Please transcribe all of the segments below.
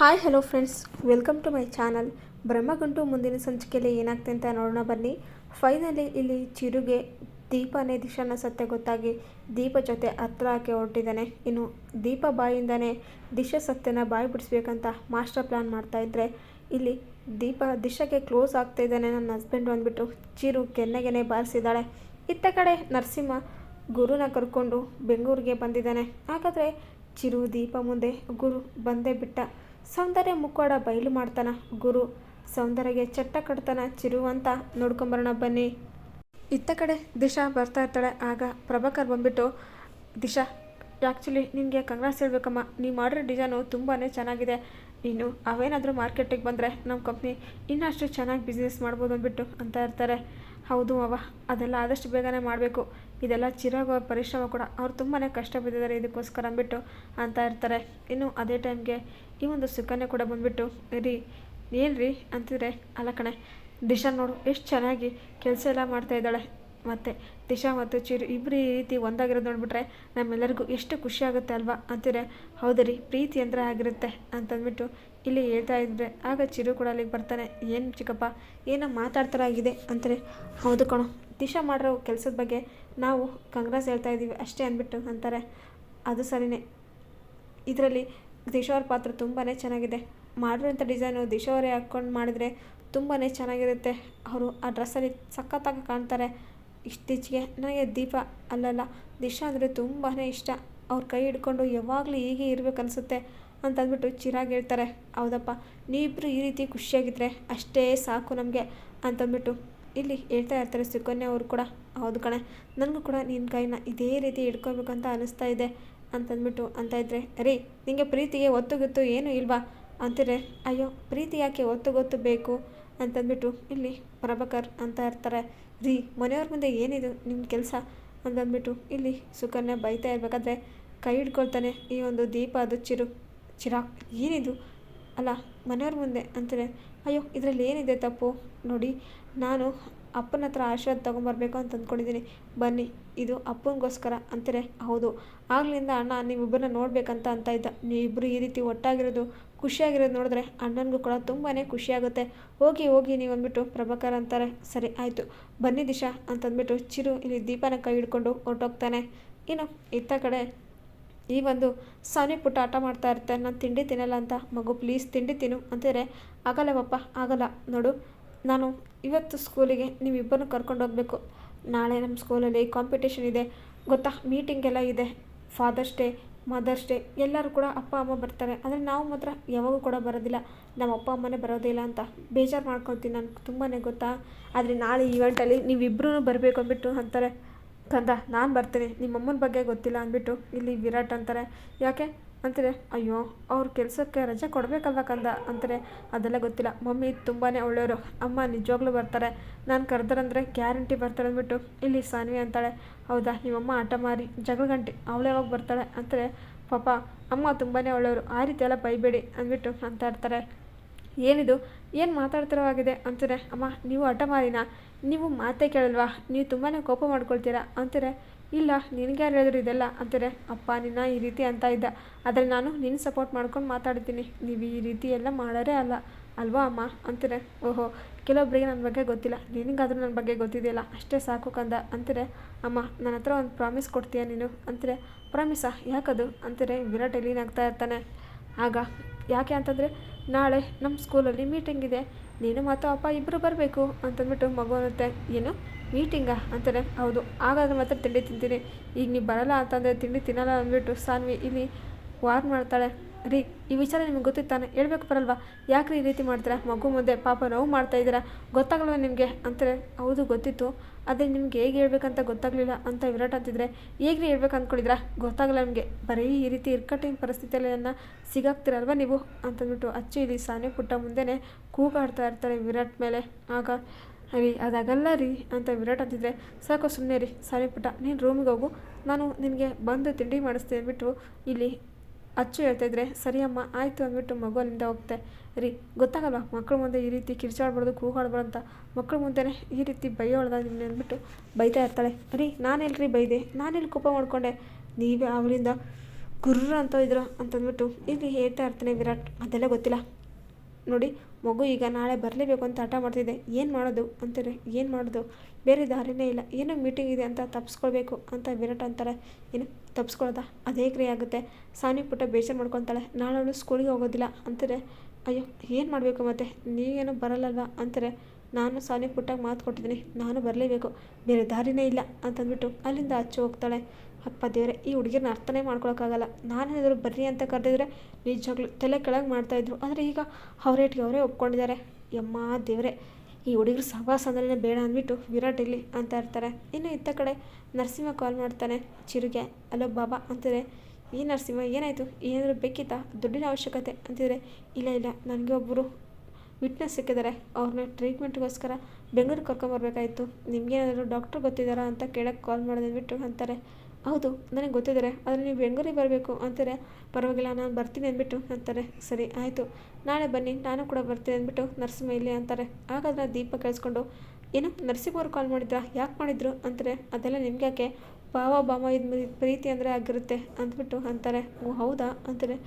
Hi hello friends, welcome to my channel. Brahmagantu ಮುಂದಿನ ಸಂಚಿಕೆಯಲ್ಲಿ ಏನಾಗ್ತದೆ ಅಂತ ನೋಡೋಣ ಬನ್ನಿ. ಫೈನಲಿ ಇಲ್ಲಿ ಚಿರುಗೆ ದೀಪನೇ ದಿಶಾನ ಸತ್ಯ ಗೊತ್ತಾಗಿ ದೀಪ ಜೊತೆ ಹತ್ರ ಹಾಕಿ ಹೊರಟಿದ್ದಾನೆ. ಇನ್ನು ದೀಪ ಬಾಯಿಂದನೇ ದಿಶಾ ಸತ್ಯನ ಬಾಯಿ ಬಿಡಿಸ್ಬೇಕಂತ ಮಾಸ್ಟರ್ ಪ್ಲ್ಯಾನ್ ಮಾಡ್ತಾಯಿದ್ರೆ ಇಲ್ಲಿ ದಿಶಾಗೆ ಕ್ಲೋಸ್ ಆಗ್ತಾ ಇದ್ದಾನೆ ನನ್ನ ಹಸ್ಬೆಂಡು ಅಂದ್ಬಿಟ್ಟು ಚಿರು ಕೆನ್ನೆಗೆನೆ ಬಾರಿಸಿದ್ದಾಳೆ. ಇತ್ತ ಕಡೆ ನರಸಿಂಹ ಗುರುನ ಕರ್ಕೊಂಡು ಬೆಂಗಳೂರಿಗೆ ಬಂದಿದ್ದಾನೆ. ಹಾಗಾದರೆ ಚಿರು ದೀಪ ಮುಂದೆ ಗುರು ಬಂದೇ ಬಿಟ್ಟ. ಸೌಂದರ್ಯ ಮುಖವಾಡ ಬಯಲು ಮಾಡ್ತಾನ ಗುರು. ಸೌಂದರ್ಯಗೆ ಚಟ್ಟ ಕಟ್ತಾನ ಚಿರು ಅಂತ ನೋಡ್ಕೊಂಬರೋಣ ಬನ್ನಿ. ಇತ್ತ ಕಡೆ ದಿಶಾ ಬರ್ತಾ ಇರ್ತಾಳೆ. ಆಗ ಪ್ರಭಾಕರ್ ಬಂದ್ಬಿಟ್ಟು, ದಿಶಾ ಆ್ಯಕ್ಚುಲಿ ನಿನಗೆ ಕಂಗ್ರಾಟ್ಸ್ ಹೇಳ್ಬೇಕಮ್ಮ, ನೀವು ಮಾಡಿರೋ ಡಿಸೈನು ತುಂಬಾ ಚೆನ್ನಾಗಿದೆ. ಇನ್ನು ಅವೇನಾದರೂ ಮಾರ್ಕೆಟಿಗೆ ಬಂದರೆ ನಮ್ಮ ಕಂಪ್ನಿ ಇನ್ನಷ್ಟು ಚೆನ್ನಾಗಿ ಬಿಸ್ನೆಸ್ ಮಾಡ್ಬೋದು ಅಂದ್ಬಿಟ್ಟು ಅಂತ ಇರ್ತಾರೆ. ಹೌದು ಅವ್ವ, ಅದೆಲ್ಲ ಆದಷ್ಟು ಬೇಗನೆ ಮಾಡಬೇಕು. ಇದೆಲ್ಲ ಚಿರಾಗೋ ಪರಿಶ್ರಮ ಕೂಡ, ಅವ್ರು ತುಂಬಾ ಕಷ್ಟ ಬಿದ್ದಿದ್ದಾರೆ ಇದಕ್ಕೋಸ್ಕರ ಅಂದ್ಬಿಟ್ಟು ಅಂತ ಇರ್ತಾರೆ. ಇನ್ನು ಅದೇ ಟೈಮ್ಗೆ ಈ ಒಂದು ಸುಕನ್ಯಾ ಕೂಡ ಬಂದುಬಿಟ್ಟು, ರೀ ಏನು ರೀ ಅಂತಿದ್ರೆ, ಅಲ್ಲ ಕಣೆ ದಿಶಾ ನೋಡು ಎಷ್ಟು ಚೆನ್ನಾಗಿ ಕೆಲಸ ಎಲ್ಲ ಮಾಡ್ತಾ ಇದ್ದಾಳೆ. ಮತ್ತು ದಿಶಾ ಮತ್ತು ಚಿರು ಇಬ್ಬರು ಈ ರೀತಿ ಒಂದಾಗಿರೋದು ನೋಡಿಬಿಟ್ರೆ ನಮ್ಮೆಲ್ಲರಿಗೂ ಎಷ್ಟು ಖುಷಿ ಆಗುತ್ತೆ ಅಲ್ವಾ ಅಂತಿದ್ರೆ, ಹೌದು ರೀ ಪ್ರೀತಿ ಅಂದರೆ ಆಗಿರುತ್ತೆ ಅಂತಂದ್ಬಿಟ್ಟು ಇಲ್ಲಿ ಹೇಳ್ತಾ ಇದ್ರೆ. ಆಗ ಚಿರು ಕೂಡ ಅಲ್ಲಿಗೆ ಬರ್ತಾನೆ. ಏನು ಚಿಕ್ಕಪ್ಪ ಏನೋ ಮಾತಾಡ್ತಾರಾಗಿದೆ ಅಂತಾರೆ. ಹೌದು ಕಣೋ, ದಿಶಾ ಮಾಡಿರೋ ಕೆಲಸದ ಬಗ್ಗೆ ನಾವು ಕಂಗ್ರಾಸ್ ಹೇಳ್ತಾ ಇದ್ದೀವಿ ಅಷ್ಟೇ ಅಂದ್ಬಿಟ್ಟು ಅಂತಾರೆ. ಅದು ಸರಿಯೇ, ಇದರಲ್ಲಿ ದಿಶಾ ಅವ್ರ ಪಾತ್ರ ತುಂಬಾ ಚೆನ್ನಾಗಿದೆ. ಮಾಡಿರೋಂಥ ಡಿಸೈನು ದಿಶಾ ಅವರೇ ಹಾಕ್ಕೊಂಡು ಮಾಡಿದರೆ ತುಂಬಾ ಚೆನ್ನಾಗಿರುತ್ತೆ. ಅವರು ಆ ಡ್ರೆಸ್ಸಲ್ಲಿ ಸಖತ್ತಾಗಿ ಕಾಣ್ತಾರೆ. ಇತ್ತೀಚೆಗೆ ನನಗೆ ದೀಪ ಅಲ್ಲಲ್ಲ ದಿಶಾ ಅಂದರೆ ತುಂಬಾ ಇಷ್ಟ. ಅವ್ರ ಕೈ ಹಿಡ್ಕೊಂಡು ಯಾವಾಗಲೂ ಹೀಗೆ ಇರಬೇಕನ್ಸುತ್ತೆ ಅಂತಂದ್ಬಿಟ್ಟು ಚಿರಾಗಿ ಹೇಳ್ತಾರೆ. ಹೌದಪ್ಪ, ನೀವಿಬ್ಬರು ಈ ರೀತಿ ಖುಷಿಯಾಗಿದ್ದರೆ ಅಷ್ಟೇ ಸಾಕು ನಮಗೆ ಅಂತಂದ್ಬಿಟ್ಟು ಇಲ್ಲಿ ಹೇಳ್ತಾ ಇರ್ತಾರೆ ಸುಕನ್ಯಾ ಅವರು ಕೂಡ. ಹೌದು ಕಣೆ, ನನಗೂ ಕೂಡ ನಿನ್ನ ಕೈನ ಇದೇ ರೀತಿ ಹಿಡ್ಕೋಬೇಕಂತ ಅನ್ನಿಸ್ತಾ ಇದೆ ಅಂತಂದ್ಬಿಟ್ಟು ಅಂತ ಇದ್ರೆ, ರೀ ನಿಮಗೆ ಪ್ರೀತಿಗೆ ಒತ್ತು ಗೊತ್ತು ಏನೂ ಇಲ್ವಾ ಅಂತಿದ್ರೆ, ಅಯ್ಯೋ ಪ್ರೀತಿ ಯಾಕೆ ಒತ್ತು ಗೊತ್ತು ಬೇಕು ಅಂತಂದ್ಬಿಟ್ಟು ಇಲ್ಲಿ ಪ್ರಭಾಕರ್ ಅಂತ ಇರ್ತಾರೆ. ರೀ ಮನೆಯವ್ರ ಮುಂದೆ ಏನಿದು ನಿಮ್ಮ ಕೆಲಸ ಅಂತಂದ್ಬಿಟ್ಟು ಇಲ್ಲಿ ಸುಕನ್ಯಾ ಬೈತಾ ಇರಬೇಕಾದ್ರೆ ಕೈ ಹಿಡ್ಕೊಳ್ತಾನೆ ಈ ಒಂದು ದೀಪ. ಅದು ಚಿರಾಗ್ ಏನಿದು ಅಲ್ಲ ಮನೆಯವ್ರ ಮುಂದೆ ಅಂತಾರೆ. ಅಯ್ಯೋ ಇದರಲ್ಲಿ ಏನಿದೆ ತಪ್ಪು ನೋಡಿ, ನಾನು ಅಪ್ಪನ ಹತ್ರ ಆಶೀರ್ವಾದ ತೊಗೊಂಬರ್ಬೇಕು ಅಂತ ಅಂದ್ಕೊಂಡಿದ್ದೀನಿ, ಬನ್ನಿ ಇದು ಅಪ್ಪನಿಗೋಸ್ಕರ ಅಂತಾರೆ. ಹೌದು, ಆಗ್ಲಿಂದ ಅಣ್ಣ ನೀವಿಬ್ಬರನ್ನ ನೋಡಬೇಕಂತ ಅಂತ ಇದ್ದ. ನೀವಿಬ್ಬರು ಈ ರೀತಿ ಒಟ್ಟಾಗಿರೋದು ಖುಷಿಯಾಗಿರೋದು ನೋಡಿದ್ರೆ ಅಣ್ಣನಿಗೂ ಕೂಡ ತುಂಬಾ ಖುಷಿಯಾಗುತ್ತೆ. ಹೋಗಿ ಹೋಗಿ ನೀವು ಅಂದ್ಬಿಟ್ಟು ಪ್ರಭಾಕರ್ ಅಂತಾರೆ. ಸರಿ ಆಯಿತು ಬನ್ನಿ ದಿಶಾ ಅಂತಂದ್ಬಿಟ್ಟು ಚಿರು ಇಲ್ಲಿ ದೀಪನ ಕೈ ಹಿಡ್ಕೊಂಡು ಹೊರಟೋಗ್ತಾನೆ. ಇನ್ನು ಇತ್ತ ಕಡೆ ಈ ಒಂದು ಸಾನಿ ಪುಟ್ಟ ಆಟ ಮಾಡ್ತಾ ಇರ್ತಾರೆ. ನಾನು ತಿಂಡಿ ತಿನ್ನಲ್ಲ ಅಂತ, ಮಗು ಪ್ಲೀಸ್ ತಿಂಡಿ ತಿನ್ನು ಅಂತಿದ್ರೆ, ಆಗಲ್ಲವಪ್ಪ ಆಗಲ್ಲ ನೋಡು, ನಾನು ಇವತ್ತು ಸ್ಕೂಲಿಗೆ ನೀವಿಬ್ಬರನ್ನು ಕರ್ಕೊಂಡು ಹೋಗಬೇಕು. ನಾಳೆ ನಮ್ಮ ಸ್ಕೂಲಲ್ಲಿ ಕಾಂಪಿಟೇಷನ್ ಇದೆ ಗೊತ್ತಾ, ಮೀಟಿಂಗ್ ಎಲ್ಲ ಇದೆ. ಫಾದರ್ಸ್ ಡೇ, ಮದರ್ಸ್ ಡೇ ಎಲ್ಲರೂ ಕೂಡ ಅಪ್ಪ ಅಮ್ಮ ಬರ್ತಾರೆ. ಆದರೆ ನಾವು ಮಾತ್ರ ಯಾವಾಗೂ ಕೂಡ ಬರೋದಿಲ್ಲ, ನಮ್ಮ ಅಪ್ಪ ಅಮ್ಮನೇ ಬರೋದೇ ಇಲ್ಲ ಅಂತ ಬೇಜಾರು ಮಾಡ್ಕೊಳ್ತೀನಿ ನಾನು ತುಂಬಾ ಗೊತ್ತಾ. ಆದರೆ ನಾಳೆ ಈವೆಂಟಲ್ಲಿ ನೀವಿಬ್ಬರೂ ಬರಬೇಕು ಅಂದ್ಬಿಟ್ಟು ಅಂತಾರೆ. ಕಂದ ನಾನು ಬರ್ತೀನಿ, ನಿಮ್ಮಮ್ಮನ ಬಗ್ಗೆ ಗೊತ್ತಿಲ್ಲ ಅಂದ್ಬಿಟ್ಟು ಇಲ್ಲಿ ವಿರಾಟ್ ಅಂತಾರೆ. ಯಾಕೆ ಅಂತಾರೆ. ಅಯ್ಯೋ ಅವ್ರ ಕೆಲಸಕ್ಕೆ ರಜೆ ಕೊಡಬೇಕಲ್ವ ಕಂದ ಅಂತಾರೆ. ಅದೆಲ್ಲ ಗೊತ್ತಿಲ್ಲ, ಮಮ್ಮಿ ತುಂಬಾ ಒಳ್ಳೆಯವರು, ಅಮ್ಮ ನಿಜವಾಗ್ಲೂ ಬರ್ತಾರೆ, ನಾನು ಕರೆದ್ರಂದರೆ ಗ್ಯಾರಂಟಿ ಬರ್ತಾರೆ ಅಂದ್ಬಿಟ್ಟು ಇಲ್ಲಿ ಸಾನ್ವಿ ಅಂತಾಳೆ. ಹೌದಾ, ನಿಮ್ಮಮ್ಮ ಆಟ ಮಾರಿ ಜಗಳ ಗಂಟೆ ಅವಳು ಯಾವಾಗ ಬರ್ತಾಳೆ ಅಂತಾರೆ. ಪಾಪ ಅಮ್ಮ ತುಂಬಾ ಒಳ್ಳೆಯವರು, ಆ ರೀತಿ ಎಲ್ಲ ಬೈಬೇಡಿ ಅಂದ್ಬಿಟ್ಟು ಅಂತ ಇರ್ತಾರೆ. ಏನಿದು ಏನು ಮಾತಾಡ್ತಿರೋ ಆಗಿದೆ ಅಂತಾರೆ. ಅಮ್ಮ ನೀವು ಹಠ ಮಾರಿನಾ, ನೀವು ಮಾತೇ ಕೇಳಲ್ವಾ, ನೀವು ತುಂಬಾ ಕೋಪ ಮಾಡ್ಕೊಳ್ತೀರಾ ಅಂತಾರೆ. ಇಲ್ಲ ನಿನಗೆ ಯಾರು ಹೇಳಿದ್ರು ಇದೆಲ್ಲ ಅಂತಾರೆ. ಅಪ್ಪ ನಿನ್ನ ಈ ರೀತಿ ಅಂತ ಇದ್ದ, ಆದರೆ ನಾನು ನಿನ್ನ ಸಪೋರ್ಟ್ ಮಾಡ್ಕೊಂಡು ಮಾತಾಡ್ತೀನಿ, ನೀವು ಈ ರೀತಿ ಎಲ್ಲ ಮಾಡೋರೇ ಅಲ್ಲ ಅಲ್ವಾ ಅಮ್ಮ ಅಂತಾರೆ. ಓಹೋ, ಕೆಲವೊಬ್ಬರಿಗೆ ನನ್ನ ಬಗ್ಗೆ ಗೊತ್ತಿಲ್ಲ, ನಿನಗಾದ್ರೂ ನನ್ನ ಬಗ್ಗೆ ಗೊತ್ತಿದೆಯಲ್ಲ ಅಷ್ಟೇ ಸಾಕು ಕಂದ ಅಂತಾರೆ. ಅಮ್ಮ ನನ್ನ ಹತ್ರ ಒಂದು ಪ್ರಾಮಿಸ್ ಕೊಡ್ತೀಯಾ ನೀನು ಅಂತಾರೆ. ಪ್ರಾಮಿಸಾ ಯಾಕದು ಅಂತಾರೆ. ವಿರಾಟ್ ಎಲ್ಲಿನಾಗ್ತಾ ಇರ್ತಾನೆ. ಆಗ ಯಾಕೆ ಅಂತಂದರೆ, ನಾಳೆ ನಮ್ಮ ಸ್ಕೂಲಲ್ಲಿ ಮೀಟಿಂಗ್ ಇದೆ, ನೀನು ಮತ್ತು ಅಪ್ಪ ಇಬ್ಬರು ಬರಬೇಕು ಅಂತಂದ್ಬಿಟ್ಟು ಮಗು ಅನ್ನುತ್ತೆ. ಏನು ಮೀಟಿಂಗಾ ಅಂತಾರೆ. ಹೌದು, ಹಾಗಾದ್ರೆ ಮಾತ್ರ ತಿಂಡಿ ತಿಂತೀನಿ, ಈಗ ನೀವು ಬರಲ್ಲ ಅಂತಂದರೆ ತಿಂಡಿ ತಿನ್ನಲ್ಲ ಅಂದ್ಬಿಟ್ಟು ಸಾನ್ವಿ ಇಲ್ಲಿ ವಾರ್ ಮಾಡ್ತಾಳೆ. ರೀ ಈ ವಿಚಾರ ನಿಮ್ಗೆ ಗೊತ್ತಿತ್ತಾನೆ, ಹೇಳ್ಬೇಕು ಬರಲ್ವಾ, ಯಾಕ್ರಿ ಈ ರೀತಿ ಮಾಡ್ತೀರಾ, ಮಗು ಮುಂದೆ ಪಾಪ ನೋವು ಮಾಡ್ತಾಯಿದ್ದೀರಾ, ಗೊತ್ತಾಗಲ್ವ ನಿಮಗೆ ಅಂತಾರೆ. ಹೌದು ಗೊತ್ತಿತ್ತು, ಅದೇ ನಿಮ್ಗೆ ಹೇಗೆ ಹೇಳ್ಬೇಕಂತ ಗೊತ್ತಾಗಲಿಲ್ಲ ಅಂತ ವಿರಾಟ್ ಅಂತಿದ್ರೆ, ಹೇಗ್ರಿ ಹೇಳ್ಬೇಕು ಅಂದ್ಕೊಂಡಿದ್ರಾ, ಗೊತ್ತಾಗಲ್ಲ ನಿಮಗೆ, ಬರೀ ಈ ರೀತಿ ಇಕ್ಕಟ್ಟಿನ ಪರಿಸ್ಥಿತಿಯಲ್ಲಿ ನನ್ನ ಸಿಗಾಕ್ತಿರಲ್ವ ನೀವು ಅಂತಂದ್ಬಿಟ್ಟು ಅಚ್ಚು ಇಲ್ಲಿ ಸಾನೆ ಪುಟ್ಟ ಮುಂದೆನೇ ಕೂಗಾಡ್ತಾ ಇರ್ತಾರೆ ವಿರಾಟ್ ಮೇಲೆ. ಆಗ ರೀ ಅದಾಗಲ್ಲ ರೀ ಅಂತ ವಿರಾಟ್ ಅಂತಿದ್ರೆ, ಸಾಕು ಸುಮ್ಮನೆ ರೀ ಸಾನೆ ಪುಟ್ಟ, ನೀನು ರೂಮಿಗೆ ಹೋಗು, ನಾನು ನಿನಗೆ ಬಂದು ತಿಂಡಿ ಮಾಡಿಸ್ತೀನಿ ಅಂದ್ಬಿಟ್ಟು ಇಲ್ಲಿ ಅಚ್ಚು ಹೇಳ್ತಾಯಿದ್ರೆ, ಸರಿ ಅಮ್ಮ ಆಯಿತು ಅಂದ್ಬಿಟ್ಟು ಮಗು ಅಲ್ಲಿಂದ ಹೋಗುತ್ತೆ. ರೀ ಗೊತ್ತಾಗಲ್ವ ಮಕ್ಕಳ ಮುಂದೆ ಈ ರೀತಿ ಕಿರ್ಚಾಡ್ಬಾರ್ದು ಕೂಗಾಡ್ಬಾರ್ದು ಅಂತ, ಮಕ್ಕಳ ಮುಂದೆನೇ ಈ ರೀತಿ ಬೈಯೋಳ್ದ ನಿನ್ನೆ ಅಂದ್ಬಿಟ್ಟು ಬೈತಾ ಇರ್ತಾಳೆ. ರೀ ನಾನೆಲ್ರಿ ಬೈದೆ, ನಾನೆಲ್ಲಿ ಕೋಪ ಮಾಡಿಕೊಂಡೆ, ನೀವೇ ಅವಳಿಂದ ಗುರ್ರ ಅಂತ ಇದ್ರು ಅಂತಂದ್ಬಿಟ್ಟು ಇಲ್ಲಿ ಹೇಳ್ತಾ ಇರ್ತಾನೆ ವಿರಾಟ್. ಅದೆಲ್ಲ ಗೊತ್ತಿಲ್ಲ ನೋಡಿ, ಮಗು ಈಗ ನಾಳೆ ಬರಲೇಬೇಕು ಅಂತ ಹಠ ಮಾಡ್ತಿದ್ದೆ, ಏನು ಮಾಡೋದು ಅಂತಾರೆ. ಏನು ಮಾಡೋದು, ಬೇರೆ ದಾರಿನೇ ಇಲ್ಲ, ಏನೋ ಮೀಟಿಂಗ್ ಇದೆ ಅಂತ ತಪ್ಪಿಸ್ಕೊಳ್ಬೇಕು ಅಂತ ವಿರಾಟ್ ಅಂತಾರೆ. ಏನು ತಪ್ಪಿಸ್ಕೊಳ್ಳೋದಾ, ಅದೇ ಕ್ರಿಯೆ ಆಗುತ್ತೆ. ಸಾನಿ ಪುಟ್ಟ ಬೇಜಾರು ಮಾಡ್ಕೊತಾಳೆ, ನಾಳೆ ಅವಳು ಸ್ಕೂಲಿಗೆ ಹೋಗೋದಿಲ್ಲ ಅಂತಾರೆ. ಅಯ್ಯೋ ಏನು ಮಾಡಬೇಕು ಮತ್ತೆ, ನೀವೇನು ಬರಲ್ಲಲ್ವಾ ಅಂತಾರೆ. ನಾನು ಸಾನಿ ಪುಟ್ಟಾಗಿ ಮಾತು ಕೊಟ್ಟಿದ್ದೀನಿ, ನಾನು ಬರಲೇಬೇಕು, ಬೇರೆ ದಾರಿನೇ ಇಲ್ಲ ಅಂತಂದ್ಬಿಟ್ಟು ಅಲ್ಲಿಂದ ಆಚೆ ಹೋಗ್ತಾಳೆ. ಅಪ್ಪ ದೇವರೇ, ಈ ಹುಡುಗಿರನ್ನ ಅರ್ಥನೇ ಮಾಡ್ಕೊಳಕ್ಕಾಗಲ್ಲ. ನಾನೇನಾದರೂ ಬರ್ರಿ ಅಂತ ಕರೆದಿದ್ರೆ ನಿಜವಾಗ್ಲೂ ತಲೆ ಕೆಳಗೆ ಮಾಡ್ತಾಯಿದ್ರು, ಆದರೆ ಈಗ ಅವ್ರೇಟ್ಗೆ ಅವರೇ ಒಪ್ಕೊಂಡಿದ್ದಾರೆ. ಯಮ್ಮ ದೇವರೇ, ಈ ಹುಡುಗರು ಸಹವಾಸ ಅಂದ್ರೆ ಬೇಡ ಅಂದ್ಬಿಟ್ಟು ವಿರಾಟ್ ಇಲ್ಲಿ ಅಂತ ಇರ್ತಾರೆ. ಇನ್ನು ಇತ್ತ ಕಡೆ ನರಸಿಂಹ ಕಾಲ್ ಮಾಡ್ತಾನೆ ಚಿರುಗೆ. ಅಲೋ ಬಾಬಾ ಅಂತಾರೆ. ಈ ನರಸಿಂಹ ಏನಾಯಿತು, ಏನಾದರೂ ಬೇಕಿತ್ತಾ, ದುಡ್ಡಿನ ಅವಶ್ಯಕತೆ ಅಂತಿದ್ರೆ. ಇಲ್ಲ ಇಲ್ಲ, ನನಗೆ ಒಬ್ಬರು ವಿಟ್ನೆಸ್ ಸಿಕ್ಕಿದ್ದಾರೆ, ಅವ್ರನ್ನ ಟ್ರೀಟ್ಮೆಂಟ್ಗೋಸ್ಕರ ಬೆಂಗಳೂರಿಗೆ ಕರ್ಕೊಂಬರ್ಬೇಕಾಯಿತು. ನಿಮಗೇನಾದರೂ ಡಾಕ್ಟ್ರ್ ಗೊತ್ತಿದ್ದಾರಾ ಅಂತ ಕೇಳೋಕ್ಕೆ ಕಾಲ್ ಮಾಡೋದಂದ್ಬಿಟ್ಟು ಅಂತಾರೆ. ಹೌದು ನನಗೆ ಗೊತ್ತಿದ್ದಾರೆ, ಆದರೆ ನೀವು ಬೆಂಗಳೂರಿಗೆ ಬರಬೇಕು ಅಂತಾರೆ. ಪರವಾಗಿಲ್ಲ, ನಾನು ಬರ್ತೀನಿ ಅಂದ್ಬಿಟ್ಟು ಅಂತಾರೆ. ಸರಿ ಆಯಿತು, ನಾಳೆ ಬನ್ನಿ, ನಾನು ಕೂಡ ಬರ್ತೀನಿ ಅಂದ್ಬಿಟ್ಟು ನರಸಿಂಹ ಇಲ್ಲಿ ಅಂತಾರೆ. ಹಾಗಾದ್ರೆ ದೀಪ ಕೇಳಿಸ್ಕೊಂಡು, ಏನು ನರಸಿಂಹ ಅವ್ರು ಕಾಲ್ ಮಾಡಿದ್ರಾ, ಯಾಕೆ ಮಾಡಿದ್ರು ಅಂತಾರೆ. ಅದೆಲ್ಲ ನಿಮ್ಗೆ ಯಾಕೆ, ಬಾವ ಬಾಮ ಇದು ಪ್ರೀತಿ ಅಂದರೆ ಆಗಿರುತ್ತೆ ಅಂದ್ಬಿಟ್ಟು ಅಂತಾರೆ. ಓ ಹೌದಾ ಅಂತಾರೆ.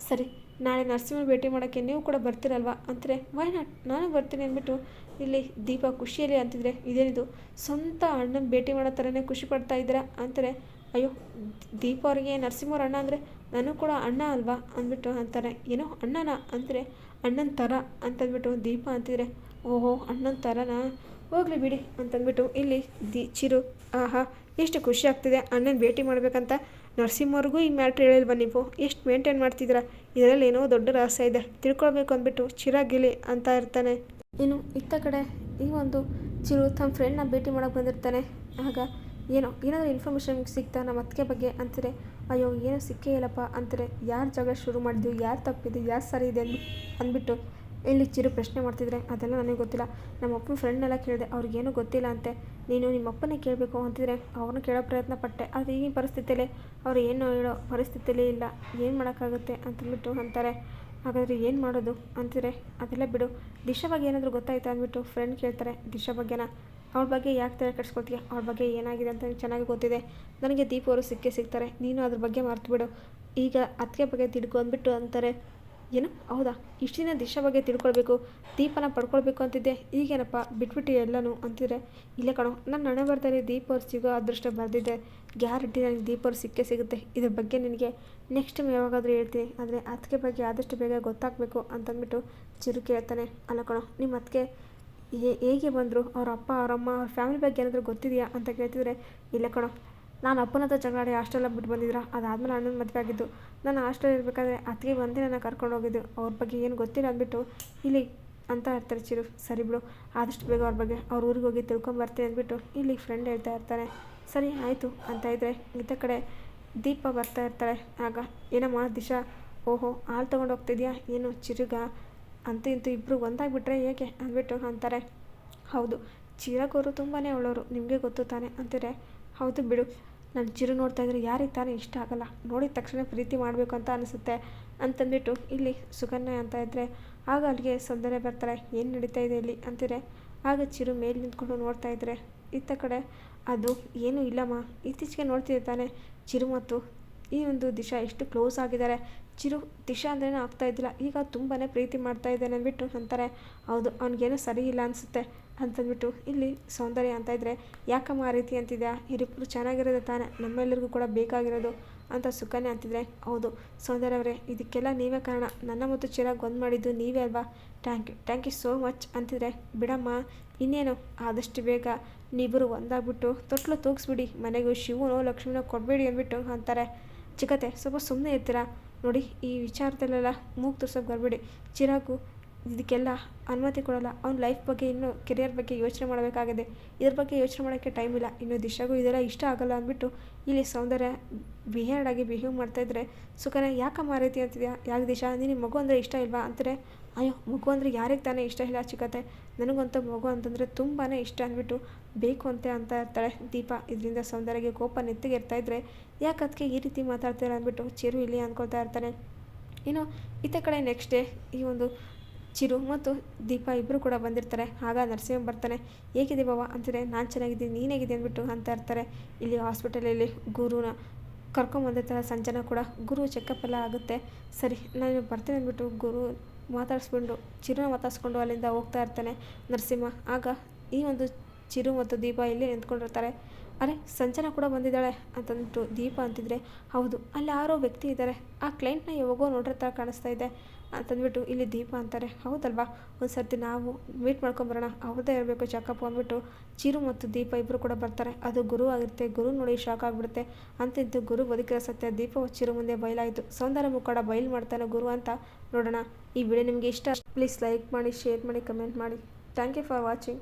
ಸರಿ, ನಾಳೆ ನರಸಿಂಹ ಭೇಟಿ ಮಾಡೋಕ್ಕೆ ನೀವು ಕೂಡ ಬರ್ತೀರಲ್ವಾ ಅಂತಾರೆ. ವೈ ನಾಟ್, ನಾನು ಬರ್ತೀನಿ ಅಂದ್ಬಿಟ್ಟು ಇಲ್ಲಿ ದೀಪ ಖುಷಿಯಲ್ಲಿ ಅಂತಿದ್ರೆ. ಇದೇನಿದು, ಸ್ವಂತ ಅಣ್ಣನ ಭೇಟಿ ಮಾಡೋ ಥರನೇ ಖುಷಿ ಪಡ್ತಾ ಇದ್ದೀರಾ ಅಂತಾರೆ. ಅಯ್ಯೋ, ದೀಪ ಅವರಿಗೆ ನರಸಿಂಹವ್ರ ಅಣ್ಣ ಅಂದರೆ ನನಗೂ ಕೂಡ ಅಣ್ಣ ಅಲ್ವಾ ಅಂದ್ಬಿಟ್ಟು ಅಂತಾರೆ. ಏನೋ ಅಣ್ಣನ ಅಂದರೆ ಅಣ್ಣನ ಥರ ಅಂತಂದ್ಬಿಟ್ಟು ದೀಪ ಅಂತಿದ್ರೆ. ಓಹೋ ಅಣ್ಣನ ಥರನಾ, ಹೋಗಲಿ ಬಿಡಿ ಅಂತಂದ್ಬಿಟ್ಟು ಇಲ್ಲಿ ಚಿರು. ಆಹಾ, ಎಷ್ಟು ಖುಷಿ ಆಗ್ತಿದೆ ಅಣ್ಣನ ಭೇಟಿ ಮಾಡಬೇಕಂತ. ನರಸಿಂಹವ್ರಿಗೂ ಈ ಮ್ಯಾಟ್ರ್ ಹೇಳಿಲ್ವ ನೀವು, ಎಷ್ಟು ಮೇಂಟೈನ್ ಮಾಡ್ತಿದ್ದೀರಾ, ಇದರಲ್ಲಿ ಏನೋ ದೊಡ್ಡ ರಹಸ್ಯ ಇದೆ, ತಿಳ್ಕೊಳ್ಬೇಕು ಅಂದ್ಬಿಟ್ಟು ಚಿರಾಗಿಲಿ ಅಂತ ಇರ್ತಾನೆ. ಇನ್ನು ಇತ್ತ ಕಡೆ ಈ ಒಂದು ಚಿರು ತಮ್ಮ ಫ್ರೆಂಡ್ನ ಭೇಟಿ ಮಾಡೋಕ್ಕೆ ಬಂದಿರ್ತಾನೆ. ಆಗ ಏನಾದರೂ ಇನ್ಫಾರ್ಮೇಷನ್ ಸಿಗ್ತಾ ನಮ್ಮ ಅತ್ತಿಗೆ ಬಗ್ಗೆ ಅಂತಾರೆ. ಅಯ್ಯೋ ಏನೋ ಸಿಕ್ಕೇ ಇಲ್ಲಪ್ಪ ಅಂತಾರೆ. ಯಾರು ಜಗಳ ಶುರು ಮಾಡಿದ್ವಿ, ಯಾರು ತಪ್ಪಿದ್ದು, ಯಾರು ಸರಿ ಇದೆ ಅಂದ್ಬಿಟ್ಟು ಇಲ್ಲಿ ಚಿರು ಪ್ರಶ್ನೆ ಮಾಡ್ತಿದ್ರೆ. ಅದೆಲ್ಲ ನನಗೆ ಗೊತ್ತಿಲ್ಲ, ನಮ್ಮ ಅಪ್ಪನ ಫ್ರೆಂಡ್ನೆಲ್ಲ ಕೇಳಿದೆ, ಅವ್ರಿಗೇನೂ ಗೊತ್ತಿಲ್ಲ ಅಂತೆ. ನೀನು ನಿಮ್ಮ ಅಪ್ಪನೇ ಕೇಳಬೇಕು ಅಂತಿದ್ರೆ ಅವ್ರನ್ನ ಕೇಳೋ ಪ್ರಯತ್ನ ಪಟ್ಟೆ, ಆದರೆ ಈಗಿನ ಪರಿಸ್ಥಿತಿಯಲ್ಲಿ ಅವ್ರು ಏನು ಹೇಳೋ ಪರಿಸ್ಥಿತಿಯಲ್ಲಿ ಇಲ್ಲ, ಏನು ಮಾಡೋಕ್ಕಾಗುತ್ತೆ ಅಂತಂದ್ಬಿಟ್ಟು ಅಂತಾರೆ. ಹಾಗಾದರೆ ಏನು ಮಾಡೋದು ಅಂತಿದ್ರೆ. ಅದೆಲ್ಲ ಬಿಡು, ದಿಶಾ ಬಗ್ಗೆ ಏನಾದರೂ ಗೊತ್ತಾಯ್ತಾ ಅಂದ್ಬಿಟ್ಟು ಫ್ರೆಂಡ್ ಕೇಳ್ತಾರೆ. ದಿಶಾ ಬಗ್ಗೆನಾ, ಅವ್ರ ಬಗ್ಗೆ ಯಾಕೆ ತಲೆ ಕೆಡಿಸ್ಕೊಳ್ತೀಯ, ಅವ್ರ ಬಗ್ಗೆ ಏನಾಗಿದೆ ಅಂತ ಚೆನ್ನಾಗಿ ಗೊತ್ತಿದೆ. ನನಗೆ ದೀಪ ಅವರು ಸಿಗ್ತಾರೆ, ನೀನು ಅದ್ರ ಬಗ್ಗೆ ಮರ್ತು ಬಿಡು, ಈಗ ಅತ್ತಿಗೆ ಬಗ್ಗೆ ತಿಳ್ಕೊ ಅಂದ್ಬಿಟ್ಟು ಅಂತಾರೆ. ಏನು ಹೌದಾ, ಇಷ್ಟು ದಿನ ದಿಶಾ ಬಗ್ಗೆ ತಿಳ್ಕೊಳ್ಬೇಕು, ದೀಪನ ಪಡ್ಕೊಳ್ಬೇಕು ಅಂತಿದ್ದೆ, ಈಗೇನಪ್ಪ ಬಿಟ್ಬಿಟ್ಟು ಎಲ್ಲನೂ ಅಂತಿದ್ರೆ. ಇಲ್ಲ ಕಣೋ, ನನ್ನ ಹಣೆ ಬರ್ದಲ್ಲಿ ದೀಪ ಅವ್ರು ಸಿಗೋ ಅದೃಷ್ಟ ಬರೆದಿದ್ದೆ, ಗ್ಯಾರಂಟಿ ನನಗೆ ದೀಪ ಅವ್ರು ಸಿಗುತ್ತೆ. ಇದ್ರ ಬಗ್ಗೆ ನಿನಗೆ ನೆಕ್ಸ್ಟ್ ಟೈಮ್ ಯಾವಾಗಾದರೂ ಹೇಳ್ತೀನಿ, ಆದರೆ ಅತ್ತಿಗೆ ಬಗ್ಗೆ ಆದಷ್ಟು ಬೇಗ ಗೊತ್ತಾಗಬೇಕು ಅಂತಂದ್ಬಿಟ್ಟು ಚಿರು ಕೇಳ್ತಾನೆ. ಅಲ್ಲ ಕಣೋ, ನಿಮ್ಮ ಅತ್ತಿಗೆ ಹೇಗೆ ಬಂದರು, ಅವ್ರ ಅಪ್ಪ ಅವರಮ್ಮ ಅವ್ರ ಫ್ಯಾಮಿಲಿ ಬಗ್ಗೆ ಏನಾದರೂ ಗೊತ್ತಿದೆಯಾ ಅಂತ ಕೇಳ್ತಿದ್ರೆ. ಇಲ್ಲ ಕಣೋ, ನಾನು ಅಪ್ಪನ ಹತ್ರ ಜಗಳಾಡಿ ಹಾಸ್ಟೆಲ್ ಬಿಟ್ಟು ಬಂದಿದ್ರ, ಅದಾದಮೇಲೆ ಅಣ್ಣನ ಮದುವೆ ಆಗಿದ್ದು. ನಾನು ಹಾಸ್ಟೆಲ್ ಇರಬೇಕಾದ್ರೆ ಅತ್ತಿಗೆ ಬಂದೇ ನನ್ನ ಕರ್ಕೊಂಡು ಹೋಗಿದ್ದು, ಅವ್ರ ಬಗ್ಗೆ ಏನು ಗೊತ್ತಿಲ್ಲ ಅಂದ್ಬಿಟ್ಟು ಇಲ್ಲಿ ಅಂತ ಇರ್ತಾರೆ ಚಿರು. ಸರಿ ಬಿಡು, ಆದಷ್ಟು ಬೇಗ ಅವ್ರ ಬಗ್ಗೆ ಅವ್ರ ಊರಿಗೆ ಹೋಗಿ ತಿಳ್ಕೊಂಬರ್ತೀನಿ ಅಂದ್ಬಿಟ್ಟು ಇಲ್ಲಿ ಫ್ರೆಂಡ್ ಹೇಳ್ತಾ ಇರ್ತಾನೆ. ಸರಿ ಆಯಿತು ಅಂತ ಇದ್ದರೆ ಇತ್ತ ಕಡೆ ದೀಪ ಬರ್ತಾ ಇರ್ತಾಳೆ. ಆಗ ಏನಮ್ಮ ದಿಶಾ, ಓಹೋ ಹಾಲು ತೊಗೊಂಡು ಹೋಗ್ತಿದ್ಯಾ ಏನು ಚಿರುಗ ಅಂತೂ ಇಂತೂ ಇಬ್ಬರು ಒಂದಾಗಿಬಿಟ್ರೆ ಹೇಗೆ ಅಂದ್ಬಿಟ್ಟು ಅಂತಾರೆ. ಹೌದು, ಚಿರಾಗವರು ತುಂಬಾ ಒಳ್ಳೆಯವರು, ನಿಮಗೆ ಗೊತ್ತು ತಾನೆ ಅಂತಾರೆ. ಹೌದು ಬಿಡು, ನಾನು ಚಿರು ನೋಡ್ತಾ ಇದ್ರೆ ಯಾರಿಗೆ ತಾನೇ ಇಷ್ಟ ಆಗಲ್ಲ, ನೋಡಿದ ತಕ್ಷಣ ಪ್ರೀತಿ ಮಾಡಬೇಕು ಅಂತ ಅನಿಸುತ್ತೆ ಅಂತಂದ್ಬಿಟ್ಟು ಇಲ್ಲಿ ಸುಕನ್ಯಾ ಅಂತ ಇದ್ದರೆ. ಆಗ ಅಲ್ಲಿಗೆ ಸೌಂದರ್ಯ ಬರ್ತಾರೆ. ಏನು ನಡೀತಾ ಇದೆ ಇಲ್ಲಿ ಅಂತಿದ್ರೆ. ಆಗ ಚಿರು ಮೇಲೆ ನಿಂತ್ಕೊಂಡು ನೋಡ್ತಾ ಇದ್ರೆ. ಇತ್ತ ಕಡೆ ಅದು ಏನೂ ಇಲ್ಲಮ್ಮ, ಇತ್ತೀಚೆಗೆ ನೋಡ್ತಿದ್ದೆ ತಾನೆ ಚಿರು ಮತ್ತು ಈ ಒಂದು ದಿಶಾ ಎಷ್ಟು ಕ್ಲೋಸ್ ಆಗಿದ್ದಾರೆ. ಚಿರು ದಿಶಾ ಅಂದ್ರೇ ಆಗ್ತಾ ಇದ್ದಿಲ್ಲ, ಈಗ ತುಂಬಾ ಪ್ರೀತಿ ಮಾಡ್ತಾ ಇದ್ದಾನೆ ಅಂದ್ಬಿಟ್ಟು ಅಂತಾರೆ. ಹೌದು, ಅವ್ನಿಗೇನೋ ಸರಿ ಇಲ್ಲ ಅನಿಸುತ್ತೆ ಅಂತಂದ್ಬಿಟ್ಟು ಇಲ್ಲಿ ಸೌಂದರ್ಯ ಅಂತ ಇದ್ದರೆ. ಯಾಕಮ್ಮ ಆ ರೀತಿ ಅಂತಿದ್ಯಾ, ಇವರಿಬ್ಬರು ಚೆನ್ನಾಗಿರೋದು ತಾನೆ, ನಮ್ಮೆಲ್ಲರಿಗೂ ಕೂಡ ಬೇಕಾಗಿರೋದು ಅಂತ ಸುಕನ್ಯಾ ಅಂತಿದ್ರೆ. ಹೌದು ಸೌಂದರ್ಯ ಅವರೇ, ಇದಕ್ಕೆಲ್ಲ ನೀವೇ ಕಾರಣ, ನನ್ನ ಮತ್ತು ಚಿರಾಗ್ ಒಂದು ಮಾಡಿದ್ದು ನೀವೇ ಅಲ್ವಾ, ಥ್ಯಾಂಕ್ ಯು ಸೋ ಮಚ್ ಅಂತಿದ್ರೆ. ಬಿಡಮ್ಮ ಇನ್ನೇನು, ಆದಷ್ಟು ಬೇಗ ನೀವಿಬ್ಬರು ಒಂದಾಗ್ಬಿಟ್ಟು ತೊಟ್ಲು ತೂಗಿಸ್ಬಿಡಿ, ಮನೆಗೂ ಶಿವನೋ ಲಕ್ಷ್ಮಿನೋ ಕೊಡಬೇಡಿ ಅಂದ್ಬಿಟ್ಟು ಅಂತಾರೆ. ಚಿಕ್ಕತೆ ಸ್ವಲ್ಪ ಸುಮ್ಮನೆ ಇರ್ತೀರಾ ನೋಡಿ, ಈ ವಿಚಾರದಲ್ಲೆಲ್ಲ ಮೂಗು ತುರ್ಸೋಕೆ ಬರಬೇಡಿ. ಚಿರಾಗು ಇದಕ್ಕೆಲ್ಲ ಅನುಮತಿ ಕೊಡಲ್ಲ, ಅವ್ನ ಲೈಫ್ ಬಗ್ಗೆ ಇನ್ನೂ ಕೆರಿಯರ್ ಬಗ್ಗೆ ಯೋಚನೆ ಮಾಡಬೇಕಾಗಿದೆ, ಇದ್ರ ಬಗ್ಗೆ ಯೋಚನೆ ಮಾಡೋಕ್ಕೆ ಟೈಮ್ ಇಲ್ಲ. ಇನ್ನು ದಿಶಾಗೂ ಇದೆಲ್ಲ ಇಷ್ಟ ಆಗಲ್ಲ ಅಂದ್ಬಿಟ್ಟು ಇಲ್ಲಿ ಸೌಂದರ್ಯ ಬಿಹೇರ್ಡಾಗಿ ಬಿಹೇವ್ ಮಾಡ್ತಾಯಿದ್ರೆ. ಸುಕನ್ಯಾ ಯಾಕಮ್ಮ ಆ ರೀತಿ ಅಂತಿದ್ಯಾ, ಯಾಕೆ ದಿಶಾ ನಿನಗೆ ಮಗು ಅಂದರೆ ಇಷ್ಟ ಇಲ್ವಾ ಅಂತಾರೆ. ಅಯ್ಯೋ ಮಗು ಅಂದರೆ ಯಾರಿಗೆ ತಾನೇ ಇಷ್ಟ ಇಲ್ಲ ಚಿಕ್ಕತೆ, ನನಗಂತೂ ಮಗು ಅಂತಂದರೆ ತುಂಬಾ ಇಷ್ಟ ಅಂದ್ಬಿಟ್ಟು ಬೇಕು ಅಂತ ಇರ್ತಾಳೆ ದೀಪ. ಇದರಿಂದ ಸೌಂದರ್ಯಗೆ ಕೋಪ ನೆತ್ತಿಗೆ ಇರ್ತಾಯಿದ್ರೆ. ಯಾಕೆ ಅದಕ್ಕೆ ಈ ರೀತಿ ಮಾತಾಡ್ತೀರಾ ಅಂದ್ಬಿಟ್ಟು ಚಿರು ಇಲ್ಲಿ ಅಂದ್ಕೊಳ್ತಾ ಇರ್ತಾನೆ. ಇನ್ನು ಇತ್ತ ಕಡೆ ನೆಕ್ಸ್ಟ್ ಡೇ ಈ ಒಂದು ಚಿರು ಮತ್ತು ದೀಪ ಇಬ್ಬರು ಕೂಡ ಬಂದಿರ್ತಾರೆ. ಆಗ ನರಸಿಂಹ ಬರ್ತಾನೆ. ಹೇಗಿದೆ ಬಾವ ಅಂತಾರೆ. ನಾನು ಚೆನ್ನಾಗಿದ್ದೀನಿ, ನೀನೇಗಿದೆ ಅಂದ್ಬಿಟ್ಟು ಅಂತ ಇರ್ತಾರೆ. ಇಲ್ಲಿ ಹಾಸ್ಪಿಟಲಲ್ಲಿ ಗುರುನ ಕರ್ಕೊಂಬಂದಿರ್ತಾಳೆ ಸಂಜನಾ ಕೂಡ. ಗುರು ಚೆಕಪ್ ಎಲ್ಲ ಆಗುತ್ತೆ, ಸರಿ ನಾನು ಬರ್ತೀನಿ ಅಂದ್ಬಿಟ್ಟು ಗುರು ಮಾತಾಡಿಸ್ಕೊಂಡು ಚಿರುನ ಮಾತಾಡಿಸ್ಕೊಂಡು ಅಲ್ಲಿಂದ ಹೋಗ್ತಾ ಇರ್ತಾನೆ ನರಸಿಂಹ. ಆಗ ಈ ಒಂದು ಚಿರು ಮತ್ತು ದೀಪ ಇಲ್ಲಿ ನಿಂತ್ಕೊಂಡಿರ್ತಾರೆ. ಅರೆ ಸಂಜನಾ ಕೂಡ ಬಂದಿದ್ದಾಳೆ ಅಂತಂದ್ಬಿಟ್ಟು ದೀಪ ಅಂತಿದ್ರೆ, ಹೌದು ಅಲ್ಲಿ ಯಾರೋ ವ್ಯಕ್ತಿ ಇದ್ದಾರೆ, ಆ ಕ್ಲೈಂಟ್ನ ಯಾವಾಗೋ ನೋಡ್ರ ಥರ ಕಾಣಿಸ್ತಾ ಇದೆ ಅಂತಂದ್ಬಿಟ್ಟು ಇಲ್ಲಿ ದೀಪ ಅಂತಾರೆ. ಹೌದಲ್ವಾ, ಒಂದು ಸರ್ತಿ ನಾವು ಮೀಟ್ ಮಾಡ್ಕೊಂಬರೋಣ, ಅವ್ರದ್ದೇ ಇರಬೇಕು ಚೆಕಪ್ ಅಂದ್ಬಿಟ್ಟು ಚಿರು ಮತ್ತು ದೀಪ ಇಬ್ಬರು ಕೂಡ ಬರ್ತಾರೆ. ಅದು ಗುರು ಆಗಿರುತ್ತೆ. ಗುರು ನೋಡಿ ಶಾಕ್ ಆಗಿಬಿಡುತ್ತೆ. ಅಂತಿಂತು ಗುರು ಬದುಕಿರೋ ಸತ್ಯ ದೀಪ ಚಿರು ಮುಂದೆ ಬಯಲಾಯಿತು. ಸೌಂದರ್ಯ ಮುಖಂಡ ಬಯಲು ಮಾಡ್ತಾನೆ ಗುರು ಅಂತ ನೋಡೋಣ. ಈ ವಿಡಿಯೋ ನಿಮಗೆ ಇಷ್ಟ, ಪ್ಲೀಸ್ ಲೈಕ್ ಮಾಡಿ, ಶೇರ್ ಮಾಡಿ, ಕಮೆಂಟ್ ಮಾಡಿ. Thank you for watching.